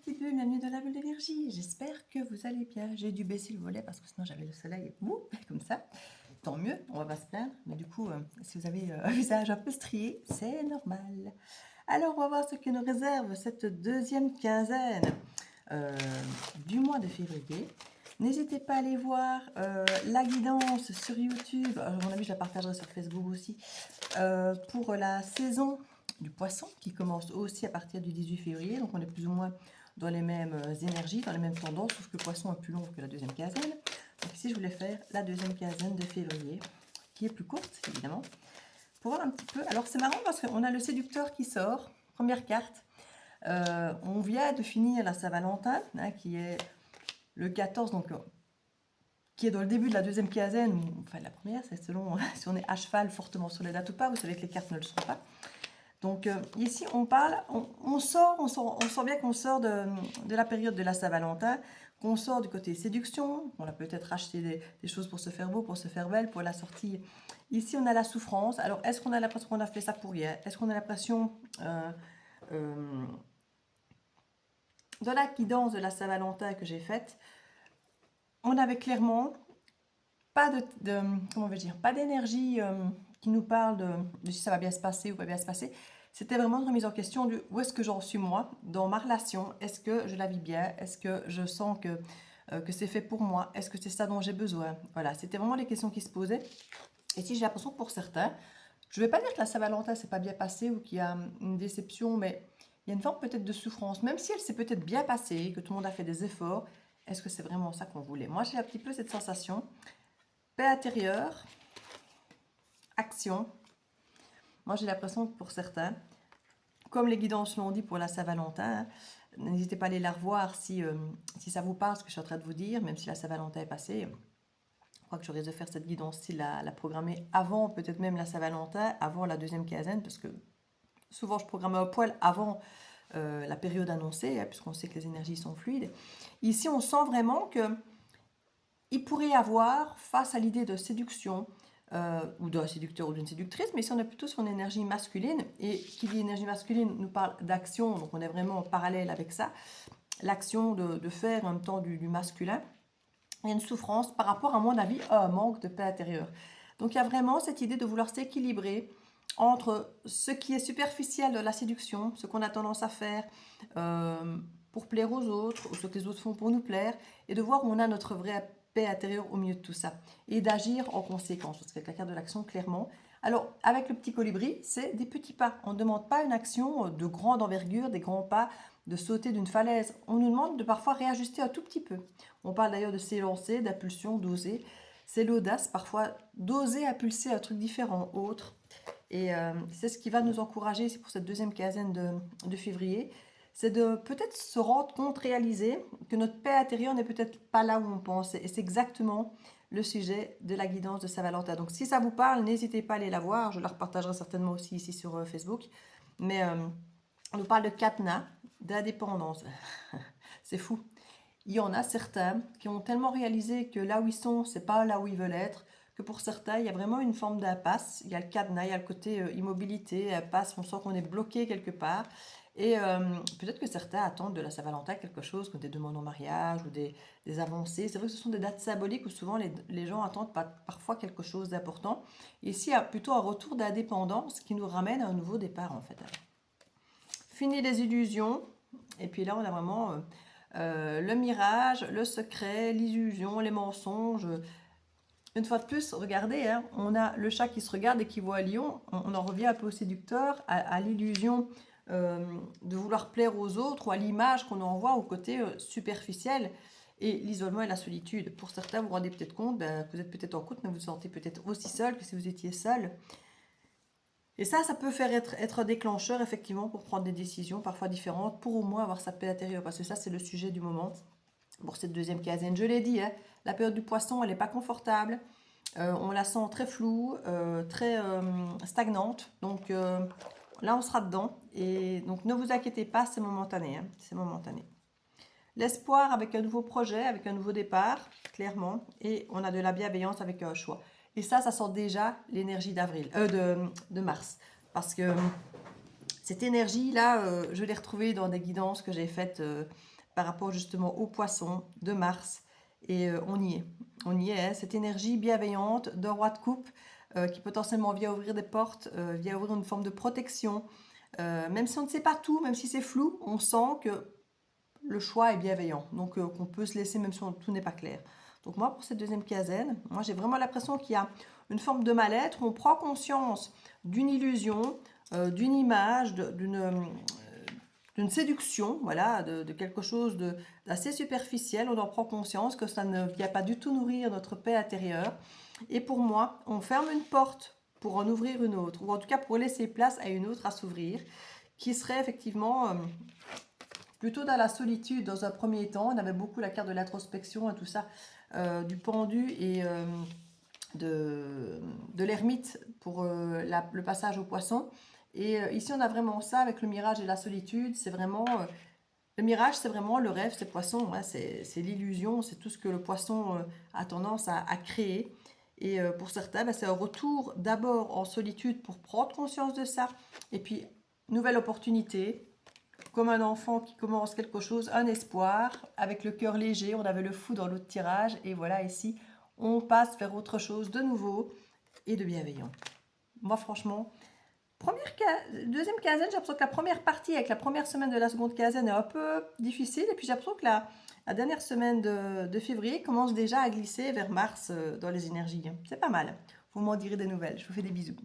Petite bulle, bienvenue dans la bulle d'énergie. J'espère que vous allez bien. J'ai dû baisser le volet parce que sinon j'avais le soleil comme ça. Tant mieux, on va pas se plaindre. Mais du coup, si vous avez un visage un peu strié, c'est normal. Alors, on va voir ce que nous réserve cette deuxième quinzaine euh, du mois de février. N'hésitez pas à aller voir la guidance sur YouTube. À mon avis, je la partagerai sur Facebook aussi. Pour la saison du poisson qui commence aussi à partir du 18 février. Donc, on est plus ou moins dans les mêmes énergies, dans les mêmes tendances, sauf que le poisson est plus long que la deuxième quinzaine. Donc ici, je voulais faire la deuxième quinzaine de février, qui est plus courte, évidemment, pour voir un petit peu. Alors, c'est marrant parce qu'on a le séducteur qui sort, première carte. On vient de finir la Saint-Valentin, hein, qui est le 14, donc qui est dans le début de la deuxième quinzaine, ou, enfin la première, c'est selon si on est à cheval fortement sur les dates ou pas. Vous savez que les cartes ne le sont pas. Donc ici, on parle, on sent bien qu'on sort de la période de la Saint-Valentin, qu'on sort du côté séduction. On a peut-être acheté des choses pour se faire beau, pour se faire belle, pour la sortie. Ici, on a la souffrance. Alors, est-ce qu'on a l'impression qu'on a fait ça pour rien? Est-ce qu'on a l'impression, dans la guidance de la Saint-Valentin que j'ai faite, on avait clairement pas comment on va dire, pas d'énergie qui nous parle de si ça va bien se passer ou pas bien se passer. C'était vraiment une remise en question de où est-ce que j'en suis moi dans ma relation. Est-ce que je la vis bien? Est-ce que je sens que c'est fait pour moi? Est-ce que c'est ça dont j'ai besoin? Voilà, c'était vraiment les questions qui se posaient. Et si j'ai l'impression que pour certains, je ne vais pas dire que la Saint-Valentin s'est pas bien passée ou qu'il y a une déception, mais il y a une forme peut-être de souffrance, même si elle s'est peut-être bien passée, que tout le monde a fait des efforts. Est-ce que c'est vraiment ça qu'on voulait? Moi, j'ai un petit peu cette sensation. Paix intérieure, action. Moi, j'ai l'impression que pour certains, comme les guidances l'ont dit pour la Saint-Valentin, n'hésitez pas à aller la revoir si ça vous parle, ce que je suis en train de vous dire, même si la Saint-Valentin est passée. Je crois que j'aurais dû faire cette guidance-ci, la programmer avant, peut-être même la Saint-Valentin, avant la deuxième quinzaine, parce que souvent je programme au poil avant la période annoncée, hein, puisqu'on sait que les énergies sont fluides. Ici, on sent vraiment que il pourrait y avoir, face à l'idée de séduction, ou d'un séducteur ou d'une séductrice, mais ici on est plutôt sur une énergie masculine, et qui dit énergie masculine nous parle d'action, donc on est vraiment en parallèle avec ça, l'action de faire en même temps du masculin. Il y a une souffrance par rapport, à mon avis, à un manque de paix intérieure. Donc il y a vraiment cette idée de vouloir s'équilibrer entre ce qui est superficiel de la séduction, ce qu'on a tendance à faire pour plaire aux autres, ou ce que les autres font pour nous plaire, et de voir où on a notre vraie paix intérieure au milieu de tout ça, et d'agir en conséquence, parce qu'avec la carte de l'action, clairement. Alors, avec le petit colibri, c'est des petits pas. On ne demande pas une action de grande envergure, des grands pas, de sauter d'une falaise. On nous demande de parfois réajuster un tout petit peu. On parle d'ailleurs de s'élancer, d'impulsion, d'oser. C'est l'audace, parfois, d'oser impulser un truc différent, autre. Et c'est ce qui va nous encourager, c'est pour cette deuxième quinzaine de février, c'est de peut-être se rendre compte, réaliser que notre paix intérieure n'est peut-être pas là où on pense. Et c'est exactement le sujet de la guidance de Saint-Valentin. Donc si ça vous parle, n'hésitez pas à aller la voir. Je la repartagerai certainement aussi ici sur Facebook. Mais on nous parle de cadenas, d'indépendance. C'est fou. Il y en a certains qui ont tellement réalisé que là où ils sont, c'est pas là où ils veulent être, que pour certains, il y a vraiment une forme d'impasse. Il y a le cadenas, il y a le côté immobilité, impasse, on sent qu'on est bloqué quelque part. Et peut-être que certains attendent de la Saint-Valentin quelque chose, comme des demandes en mariage ou des avancées. C'est vrai que ce sont des dates symboliques où souvent les gens attendent parfois quelque chose d'important. Ici, il y a plutôt un retour d'indépendance qui nous ramène à un nouveau départ en fait. Fini les illusions. Et puis là, on a vraiment le mirage, le secret, l'illusion, les mensonges. Une fois de plus, regardez, hein, on a le chat qui se regarde et qui voit un lion. On en revient un peu au séducteur, à l'illusion de vouloir plaire aux autres, ou à l'image qu'on envoie au côté superficiel, et l'isolement et la solitude. Pour certains, vous vous rendez peut-être compte que vous êtes peut-être en couple, mais vous vous sentez peut-être aussi seul que si vous étiez seul. Et ça peut faire être un déclencheur, effectivement, pour prendre des décisions parfois différentes, pour au moins avoir sa paix intérieure, parce que ça, c'est le sujet du moment. Pour cette deuxième quinzaine, je l'ai dit, hein, la période du poisson, elle n'est pas confortable. On la sent très floue, très stagnante. Donc là, on sera dedans. Et donc, ne vous inquiétez pas, c'est momentané. Hein, c'est momentané. L'espoir avec un nouveau projet, avec un nouveau départ, clairement. Et on a de la bienveillance avec un choix. Et ça sent déjà l'énergie de mars. Parce que cette énergie-là, je l'ai retrouvée dans des guidances que j'ai faites par rapport justement au poisson de Mars. Et on y est. On y est, hein. Cette énergie bienveillante d'un roi de coupe qui potentiellement vient ouvrir des portes, vient ouvrir une forme de protection. Même si on ne sait pas tout, même si c'est flou, on sent que le choix est bienveillant. Donc qu'on peut se laisser même si tout n'est pas clair. Donc moi, pour cette deuxième quinzaine, moi j'ai vraiment l'impression qu'il y a une forme de mal-être. On prend conscience d'une illusion, d'une image, d'une séduction, voilà, de quelque chose d'assez superficiel. On en prend conscience que ça ne vient pas du tout nourrir notre paix intérieure. Et pour moi, on ferme une porte pour en ouvrir une autre, ou en tout cas pour laisser place à une autre à s'ouvrir, qui serait effectivement plutôt dans la solitude dans un premier temps. On avait beaucoup la carte de l'introspection et tout ça, du pendu et de l'ermite pour le passage au poisson. Et ici, on a vraiment ça avec le mirage et la solitude. C'est vraiment... le mirage, c'est vraiment le rêve, c'est poisson. Hein, c'est l'illusion, c'est tout ce que le poisson a tendance à créer. Et pour certains, ben, c'est un retour d'abord en solitude pour prendre conscience de ça. Et puis, nouvelle opportunité, comme un enfant qui commence quelque chose, un espoir, avec le cœur léger. On avait le fou dans l'autre tirage. Et voilà, ici, on passe vers autre chose de nouveau et de bienveillant. Moi, franchement, deuxième quinzaine, j'ai l'impression que la première partie, avec la première semaine de la seconde quinzaine, est un peu difficile. Et puis j'ai l'impression que la dernière semaine de février commence déjà à glisser vers mars dans les énergies. C'est pas mal. Vous m'en direz des nouvelles. Je vous fais des bisous.